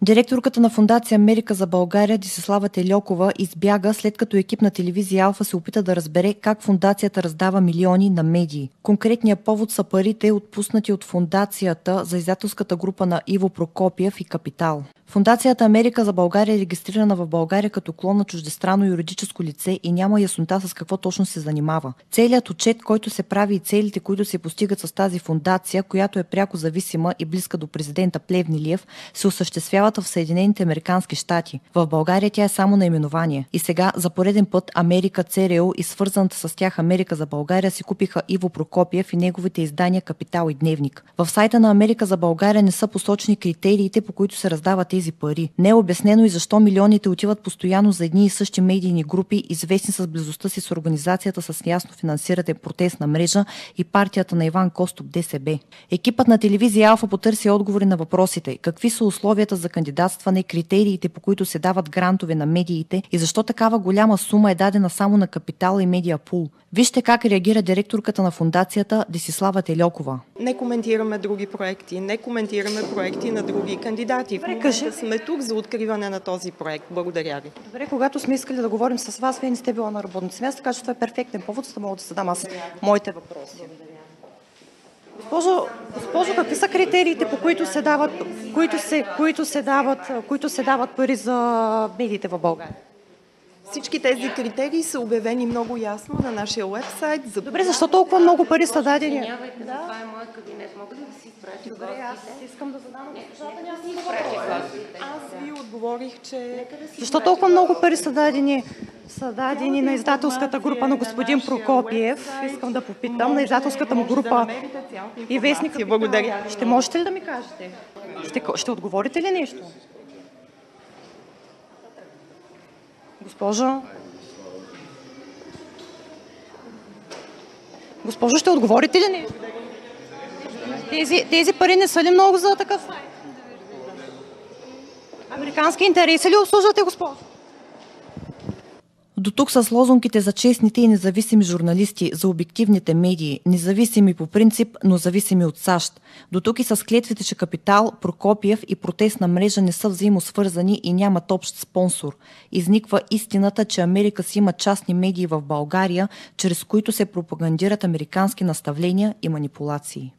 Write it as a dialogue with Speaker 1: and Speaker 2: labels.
Speaker 1: Директорката на Фондация Америка за България Десислава Тельокова избяга, след като екип на телевизия Алфа се опита да разбере как фондацията раздава милиони на медии. Конкретният повод са парите, отпуснати от фондацията за издателската група на Иво Прокопиев и Капитал. Фондацията Америка за България е регистрирана в България като клон на чуждестранно юридическо лице и няма яснота с какво точно се занимава. Целият отчет, който се прави, и целите, които се постигат с тази фондация, която е пряко зависима и близка до президента Плевнелиев, се осъществяват в Съединените американски щати. В България тя е само наименование. И сега за пореден път Америка, ЦРУ и свързаната с тях Америка за България си купиха Иво Прокопиев и неговите издания Капитал и Дневник. В сайта на Америка за България не са посочени критериите, по които се раздават тези пари. Не е обяснено и защо милионите отиват постоянно за едни и същи медийни групи, известни с близостта си с организацията с ясно финансиране протестна мрежа и партията на Иван Костов ДСБ. Екипът на телевизия Алфа потърси отговори на въпросите: какви са условията за кандидатстване, критериите, по които се дават грантове на медиите и защо такава голяма сума е дадена само на Капитал и Медиапул. Вижте как реагира директорката на фондацията Десислава Тельокова.
Speaker 2: Не коментираме други проекти, не коментираме проекти на други кандидати. В момента сме тук за откриване на този проект. Благодаря ви.
Speaker 1: Добре, когато сме искали да говорим с вас, вие не сте била на работното си място, така че това е перфектен повод, за да мога да задам аз моите въпроси. Госпожо, какви са критериите, по които се дават пари за медиите в България?
Speaker 2: Всички тези критерии са обявени много ясно на нашия уебсайт.
Speaker 1: Добре, защо толкова много пари са дадени?
Speaker 3: Това е моят кабинет. Мога ли да си изпратя гостите?
Speaker 1: Добре, аз искам да задам госпожата някакви
Speaker 3: въпроси.
Speaker 2: Аз ви отговорих, че...
Speaker 1: Защо толкова много пари са дадени на издателската група на господин Прокопиев? Искам да попитам на издателската му група и вестника.
Speaker 2: Благодаря.
Speaker 1: Ще можете ли да ми кажете? Ще отговорите ли нещо? Госпожо, ще отговорите ли нещо? Тези пари не са ли много за такъв сайт? Американски интереси ли обслужвате, госпожо? До тук с лозунгите за честните и независими журналисти, за обективните медии, независими по принцип, но зависими от САЩ. До тук и с клетвите, че Капитал, Прокопиев и протестна мрежа не са взаимосвързани и нямат общ спонсор. Изниква истината, че Америка си има частни медии в България, чрез които се пропагандират американски наставления и манипулации.